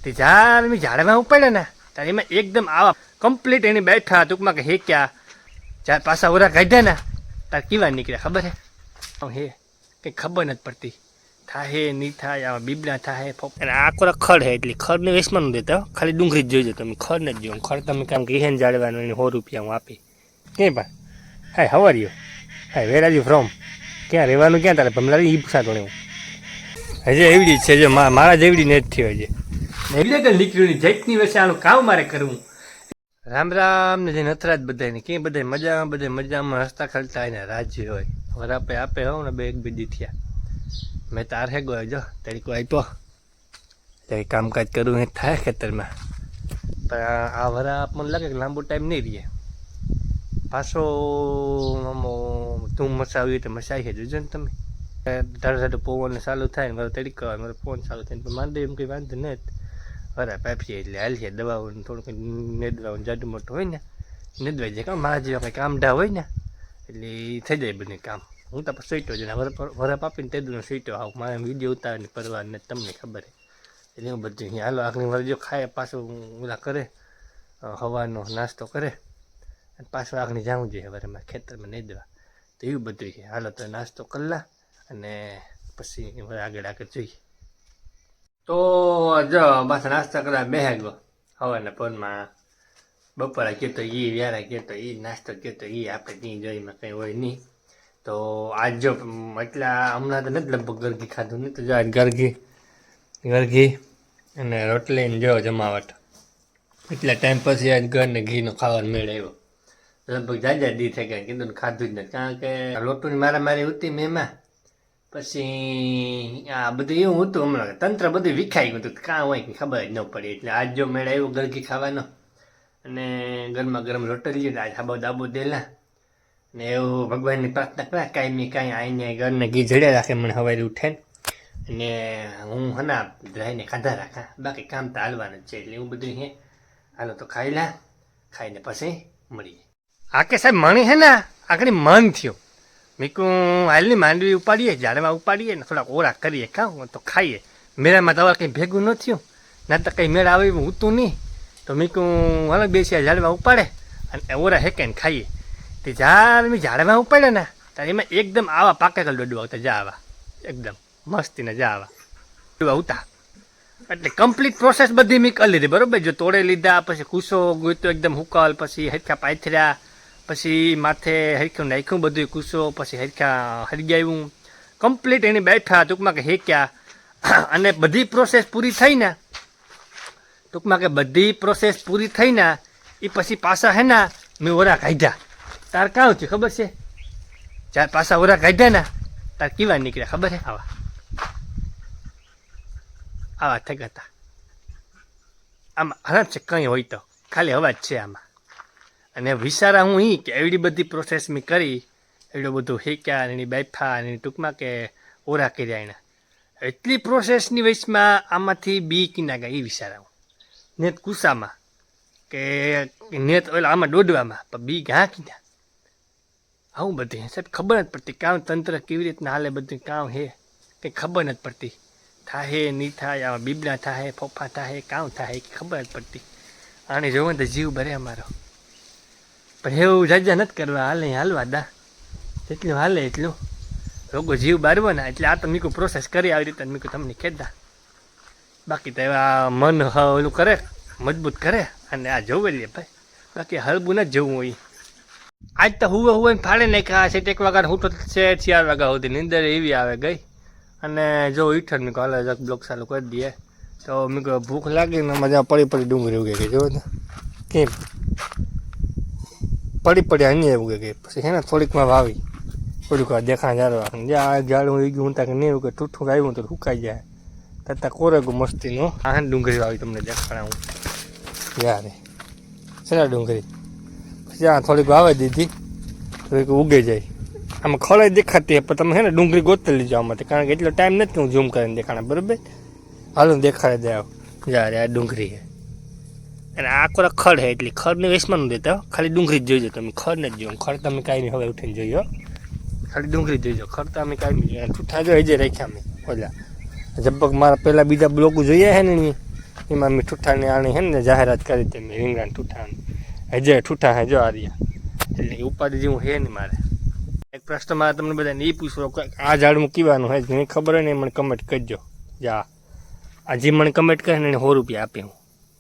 તે જ્યારે મેં ઝાડમાં ઉપાડ્યા ને ત્યારે એમાં એકદમ આવા કમ્પ્લીટ એની બેઠા ટૂંકમાં કે હેક્યા જ્યારે પાછા ઓરા કાઢ્યા ને તારે કેવા નીકળ્યા ખબર હે કંઈ ખબર નથી પડતી થાય નહીં થાય આવા બીબડા થાય અને આ કોરા ખડ હે એટલે ખડને વેચમાં ન દેતા ખાલી ડુંગળી જ જોઈજો તમે ખડ નથી જોવો ખડ તમે કામ કે હેન જાળવાનું એને 100 રૂપિયા હું આપી ક્યાં ભાઈ hi how are you hi where are you from ક્યાં રહેવાનું ક્યાં તારે ભમલારી ઈ પૂછાતો ને હજી એવડી જ છે જો મારા જેવડી નથી થયો હજી એવી આગળ નીકળ્યું જૈતની વચ્ચે આનું કામ મારે કરવું રામ રામ ને જે નથરાજ બધાને ક્યાં બધા મજામાં હસતા ખેલતા હોય ને રાજ્ય હોય વરાપે આપે હોવ ને બે એક બીજી થયા મેં તાર હે ગયો જો તરીકો આપ્યો એટલે કામકાજ કરવું એ થાય ખેતરમાં પણ આ વરાપ મને લાગે કે લાંબો ટાઈમ નહીં રહીએ પાછો તું મસાવી તો મસાઈ છે જોજો ને તમે ધાડો પવન ચાલુ થાય ને મારો તરીકો આવે મારો ફોન ચાલુ થાય પણ માંડે એમ કંઈ વાંધો નહીં વરાપ આપીએ એટલે હાલ છે દવાઓ થોડુંક નેદવાનું જાડું મોટું હોય ને નેદવાઈ જાય કામ મારા જેવા કંઈ કામઢા હોય ને એટલે થઈ જાય બધું કામ હું તો સ્વીટો જ વરાપ આપીને તેદું સ્વીટો આવું મારે વિડીયો ઉતારવાની પરવા ને તમને ખબર એટલે હું બધું હાલો આખરી વાર જો ખાય પાછું ઓલા કરે હવાનો નાસ્તો કરે અને પાછું આખરી જાવું જોઈએ હવે મારે ખેતરમાં નહીં દેવા તો એવું બધું છે હાલો તો નાસ્તો કરલા અને પછી આગળ જોઈએ તો જો બસ નાસ્તા કરવા બેહે ગયો હવાના પરમાં બપોરા કહે તો એ વ્યારા કહે તો એ નાસ્તો કહે તો એ આપણે ત્યાં જોઈમાં કંઈ હોય નહીં તો આજ જો એટલા હમણાં તો નથી લગભગ ગરગી ખાધું નહીં તો જો આજ ગરગી અને રોટલી ને જો જમાવટ એટલા ટાઈમ પછી આજ ઘરને ઘીનો ખાવાનો મેળ આવ્યો લગભગ જાજા દી થઈ ગયા કીધું ખાધું જ નથી કારણ કે લોટુની મારી ઉતી મેમાં પછી આ બધું એવું હતું હમણાં તંત્ર બધું વિખાઈ ગયું હતું કાં હોય કે ખબર જ ન પડી એટલે આજ જો મેળ આવ્યો ગરગી ખાવાનો અને ગરમા ગરમ રોટલી આજ હાબો દાબો દેલા ને એવું ભગવાનની પ્રાર્થના કર્યા કાંઈ આઈને ઘરને ઘી જડ્યા રાખે મને હવારે ઉઠે અને હું હના રહીને ખાધા રાખા બાકી કામ તો હાલવાનું જ છે એટલે એવું બધું હે હાલો તો ખાઈ લા ખાઈને પછી મળીએ આ કે સાહેબ મણી હે ને આખરી મન થયો મીકું હાલની માંડવી ઉપાડીએ ઝાડમાં ઉપાડીએ ને થોડાક ઓરા કરીએ ખાઉં તો ખાઈએ મેળામાં તમારે કંઈ ભેગું ન થયું ના તો કંઈ મેળા આવે ઉતું નહીં તો મીકું અલગ બેસી ઝાડમાં ઉપાડે અને ઓરા હેકે ને ખાઈએ તે જ્યારે મેં ઝાડમાં ઉપાડ્યા ને ત્યારે એમાં એકદમ આવા પાકેલા ડોડવા આવતા જા આવા એકદમ મસ્તીને જા આવા ડોડવા ઉતા એટલે કમ્પ્લીટ પ્રોસેસ બધી મેં કરી લીધી બરાબર જો તોડે લીધા પછી કૂસો ગોઈતો એકદમ હુકાલ પછી હરખા પાથર્યા પછી માથે હરખું નાખ્યું બધું કૂસો પછી હરખા હરગાવ્યું કમ્પ્લીટ એની બેઠા ટૂંકમાં કે હેક્યા અને બધી પ્રોસેસ પૂરી થઈ ને ટૂંકમાં કે બધી પ્રોસેસ પૂરી થઈ ને એ પછી પાછા હે ને મેં ઓરા કાઢ્યા તાર કાં થયું ખબર છે ચાર પાછા ઓરા કાઢ્યા ને તાર કેવા નીકળ્યા ખબર છે આવા થઈ ગયા આમાં હરામ છે કંઈ હોય તો ખાલી અવાજ છે આમાં અને વિચારા હું કે એવડી બધી પ્રોસેસ મેં કરી એવડું બધું હેક્યા એની બાફા એની ટૂંકમાં કે ઓરા કર્યા એના એટલી પ્રોસેસની વચમાં આમાંથી બી કીના ગયા એ વિચારા હું નેત કુસામાં કે નેત ઓલા આમાં દોડવામાં પણ બી ઘા કીધા આવું બધી સાહેબ ખબર નથી પડતી કામ તંત્ર કેવી રીતના હાલે બધું કામ હે કંઈ ખબર નથી પડતી થાય નહીં થાય આવા બીબડા થાય ફોફા થાય કામ થાય કે ખબર નથી પડતી આને જોવો ને તો જીવ ભરે અમારો પણ એવું જાજા નથી કરવા હાલવા દા જેટલું હાલે એટલું લોકો જીવ બારવો ને એટલે આ તો મીકું પ્રોસેસ કરી આવી રીતે મીકું તમને કહેતા બાકી તો એવા મન ઓલું કરે મજબૂત કરે અને આ જોવે લે ભાઈ બાકી હળવું નથી જવું હોય આજ તો હુવે ને ફાડે નાખ્યા છે 1 વાગ્યા હું તો છે 4 વાગ્યા સુધી નીંદર એવી આવે ગઈ અને જો ઈઠર મીકો હાલ બ્લોક ચાલુ કરી દઈએ તો મીકો ભૂખ લાગી ને મજા પડી ડુંગળી ઉગે ગઈ જો ને કેમ પડી અહીં ઉગે ગઈ પછી છે ને થોડીકમાં વાવી થોડીક વાર દેખા જાળવા જ્યાં ઝાડું ઉગ્યું હું ત્યાં નહીં ઉગે ઠૂઠું આવ્યું તો સુકાઈ જાય તથા કોરેગું મસ્તીનું આ ડુંગળી વાવી તમને દેખાડાવું યારે છે ને ડુંગળી ત્યાં થોડીક વાવી દીધી થોડીક ઉગે જાય આમાં ખોળાઈ દેખાતી પણ તમે છે ને ડુંગળી ગોતી લીજો આમાંથી કારણ કે એટલો ટાઈમ નથી કે હું ઝૂમ કરીને દેખાડા બરાબર હાલો દેખાડે દે આવ યારે આ ડુંગળી છે અને આ કોરા ખડ છે એટલે ખડને વેચમાં ન દેતા ખાલી ડુંગળી જ જોઈજો તમે ખડ ને જ જોયો ખડ તમે કાંઈ નહીં હવે ઉઠીને જોયો ખાલી ડુંગળી જોઈજો ખડ તો અમે કાંઈ નહીં ઠૂઠા જો હજે રાખ્યા અમે ઓલા જબ્બક મારા પહેલાં બીજા બ્લોક જોઈએ છે ને એમાં મેં ઠૂઠાની આણી છે ને જાહેરાત કરી હતી મેં રીંગણાની ઠૂઠાની હજે ઠૂઠા હે જો આ રહ્યા એટલે ઉપાધિ જેવું છે નહીં મારે. એક પ્રશ્ન મારે તમને બધાને એ પૂછવો આ ઝાડમાં કીવાનું હોય મને ખબર હોય ને મને કમેન્ટ કરજો. જા આજે મને કમેન્ટ કરે ને એને 100 રૂપિયા આપી હું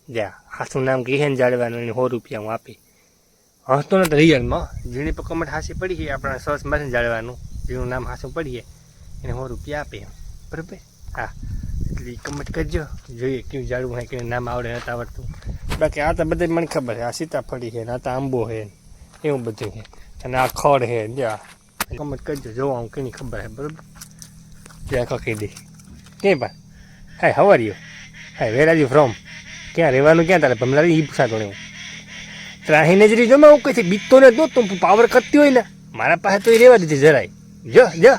જા હાથું નામ કહે ને જાળવાનું એને 100 રૂપિયા હું આપી હસતો નથી રિયલમાં જેની પર કમેન્ટ હાસી પડી છે આપણા સર્ચમાંથી જાળવાનું જેનું નામ હાસું પડીએ એને 100 રૂપિયા આપે બરાબર. હા એટલે કમેન્ટ કરજો જોઈએ કેવું જાળવું હોય કે નામ આવડે નથી આવડતું. બાકી આ તો બધે મને ખબર છે આ સીતાફળી છે ને આ તો આંબો છે એવું બધું છે અને આ ખડ છે જા કમેન્ટ કરજો જોવા હું કેની ખબર છે બરાબર. જ્યાં કકી દે ક્યાં પણ hi how are you hi where are you from ક્યાં રહેવાનું ક્યાં તારે ભમલારી એ પૂછાતો હું ત્રાહી નજરી જો હું કઈ બીતતો ને દો તું પાવર કરતી હોય ને મારા પાસે તો એ રહેવા દીધી જરાય જો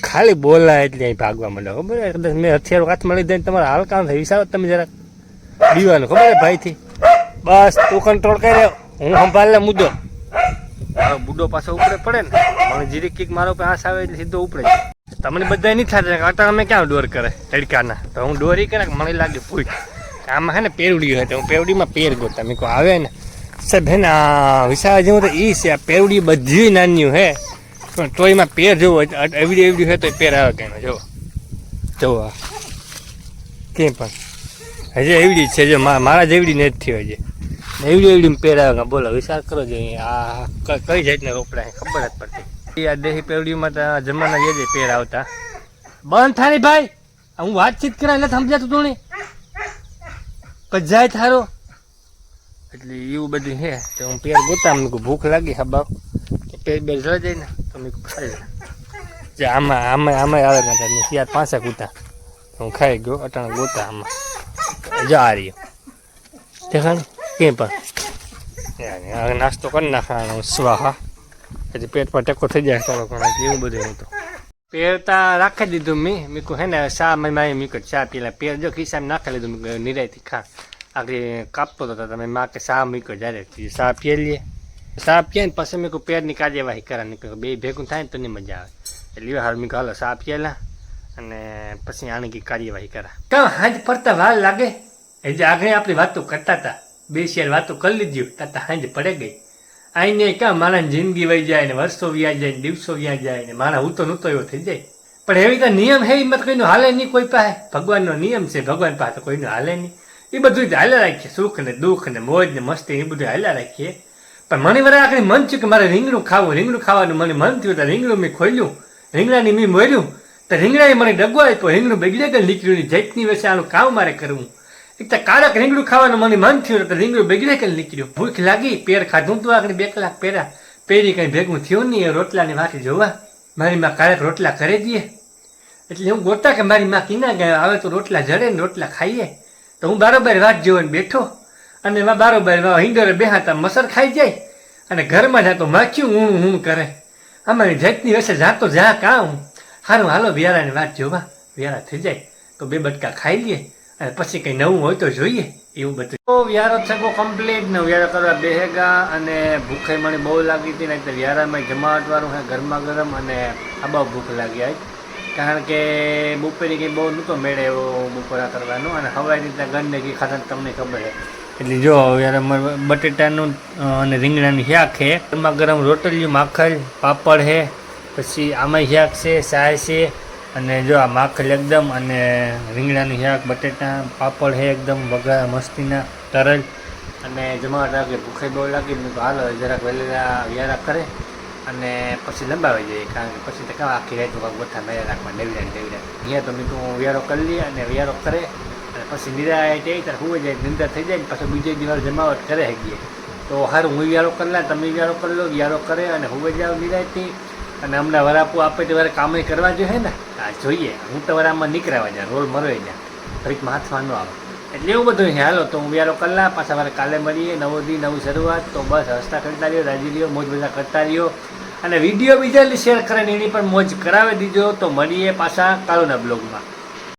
ખાલી બોલા એટલે અહીં ભાગવા માંડો ખબર કદાચ મેં હથિયારો હાથમાં લઈ દઈને તમારા હાલ કામ થાય વિસાવ તમે જરાક દીવાનું ખબર ભાઈથી બસ તું કંટ્રોલ કરી રહ્યો હું સંભાળ લે મુદ્દો મારો બુડો પાછો ઉપડે પડે ને મને જીરી કીક મારો પાસે આવે એટલે સીધો ઉપડે તમને બધા નહીં થતા કાંટા અમે ક્યાં ડોર કરે તડકાના તો હું ડોરી કરે મને લાગે પૂછ આમાં છે ને પેરવડી હોય તો હું પેરવડીમાં પેર ગોતા મેં કહું આવે ને સાહેબ હે ને વિસાવા જેવું તો એ છે આ પેરવડી બધી નાની હે પણ ટોયમાં પેર જોવો એવડી હોય તો પેર આવે કે જોવો કેમ પણ હજી એવડી છે જો મારા જેવડી નથી હજી એવડી પેર આવે બોલો વિચાર કરો જો આ કઈ જાતના રોપડા ખબર જ પડતી આ દેહી પેવડીમાં તો જમાના જે પેર આવતા બંધ થાય ભાઈ હું વાતચીત કરાય એટલે સમજાતું તું નહીં પછી જાય થારો એટલે એવું બધું છે તો હું પેર ગોતા મેં ભૂખ લાગી હબાવ પેર બેર જવા જાય ને તો મેં ખાઈ જે આમાં આવે ને યાર 5 કૂતા હું ખાઈ ગયો અટાણા ગોતા આમાં જા રહ્યો દેખાણ કેમ પણ નાસ્તો કરી નાખવાનો સ્વાહા પછી પેટ પર ટેકો થઈ જાય થોડો ઘણો એવું બધું હું તો પેરતા રાખી દીધું મેં કહું હે ને શા માય મેં કહું ચા પેલા પેર જો ખિસ્સામાં નાખી લીધું મેં નિરાયથી ખા આગળ કાપતો હતો તમે માં કે શા મૂક્યો જ્યારે શા પીએ લઈએ શા પીએ ને પછી મેં કહું પેરની કાર્યવાહી કરવાની બે ભેગું થાય ને તો નહીં મજા આવે એટલે હાલ મેં કહું હાલો શા પીએલા અને પછી આની કંઈક કાર્યવાહી કરા કાં હાજ પડતા વાર લાગે એ જે આગળ આપણી વાતો કરતા હતા 2 શેર વાતો કરી લીધી તાતા હાજ પડે ગઈ આઈને કાં માણસ જિંદગી વહી જાય ને વર્ષો વ્યાજ જાય ને દિવસો વ્યાજ જાય ને મારા હું તો નહોતો એવો થઈ જાય પણ એવી તો નિયમ હે એમાં કોઈનો હાલે નહીં કોઈ પાસે ભગવાનનો નિયમ છે ભગવાન પાસે કોઈનો હાલે નહીં એ બધું હાલ્યા રાખીએ સુખ ને દુઃખ ને મોજ ને મસ્તી એ બધું હાલ્યા રાખીએ પણ મને વરા આખરી મન થયું કે મારે રીંગણું ખાવાનું મને મન થયું તો રીંગણું મેં ખોલ્યું રીંગણાની મેં મોર્યું તો રીંગણાએ મને ડગો આપ્યો રીંગણું બગડે ગયું નીકળ્યું જૈતની વચ્ચે આનું કામ મારે કરવું એક તો કારક રીંગણું ખાવાનું મને મન થયું તો રીંગણું બગડે કે નીકળ્યું ભૂખ લાગી પેર ખાધું તું આગળ 2 કલાક પેરી કંઈ ભેગું થયું નહીં રોટલાની વાટી જોવા મારી માં કારક રોટલા કરી દઈએ એટલે હું ગોતા કે મારી માં કીના ગયા આવે તો રોટલા જડે ને રોટલા ખાઈએ તો હું બારોબાર વાત જોઈને બેઠો અને એમાં બારોબાર હિંડોરે બેહાતા મસર ખાઈ જાય અને ઘરમાં જાતો માખ્યું હું કરે અમારી જાતની વચ્ચે જાતો જા કામ સારું હાલો વ્યારાની વાત જોવા વ્યારા થઈ જાય તો 2 બટકા ખાઈ લઈએ અને પછી કંઈ નવું હોય તો જોઈએ એવું બધું તો વ્યારો થકો કમ્પ્લીટ ને વ્યારો કરવા બેહેગા અને ભૂખે મને બહુ લાગી હતી ને વ્યારામાં જમાવટવાળું હે ગરમા ગરમ અને આ બહુ ભૂખ લાગી આજ કારણ કે બપોરે કંઈ બહુ નહોતો મેળે એવો બપોરા કરવાનો અને હવાઈ રીતના ગંદે ઘી ખાતા તમને ખબર છે એટલે જો યાર બટેટાનું અને રીંગણાનું શાક છે ગરમા ગરમ રોટલીયું માખણ પાપડ છે પછી આમાં શાક છે સાય છે અને જો આ માખણ એકદમ અને રીંગણાનું શાક બટેટા પાપડ છે એકદમ વઘાર મસ્તીના તરલ અને જમાવટ રાખે ભૂખે બહુ લાગી હાલો જરાક વહેલા વ્યારા કરે અને પછી લંબાવી જાય કારણ કે પછી તો કાં આખી રાત ગોથા મેળા રાખવા ડેવડા અહીંયા તો મેં હું વ્યારો કરી લઈએ અને વ્યારો કરે અને પછી નિરાય તે ત્યારે હુઈ જાય નિંદર થઈ જાય ને પાછો બીજે દિવસ જમાવટ કરે ગઈએ તો સારું હું વ્યારો કરી લે તમે વ્યારો કરી લો વ્યારો કરે અને હુઈ જાવ નિરાયથી અને હમણાં વરાપું આપે તો વારે કામે કરવા જોઈએ ને આ જોઈએ હું તો વરામાં નીકળવા જાય રોલ મરોઈ જાય ફરીકમાં હાથમાં ન આવે એટલે એવું બધું છે હાલો તો હું વ્યારો કલાક પાછા વારે કાલે મળીએ નવો દી નવી શરૂઆત તો બસ હસતા કરતા રહ્યો રાજી રહ્યો મોજ બધા કરતા રહ્યો અને વિડીયો બીજા શેર કરે ને એની પણ મોજ કરાવી દીધો તો મળીએ પાછા કાલોના બ્લોગમાં.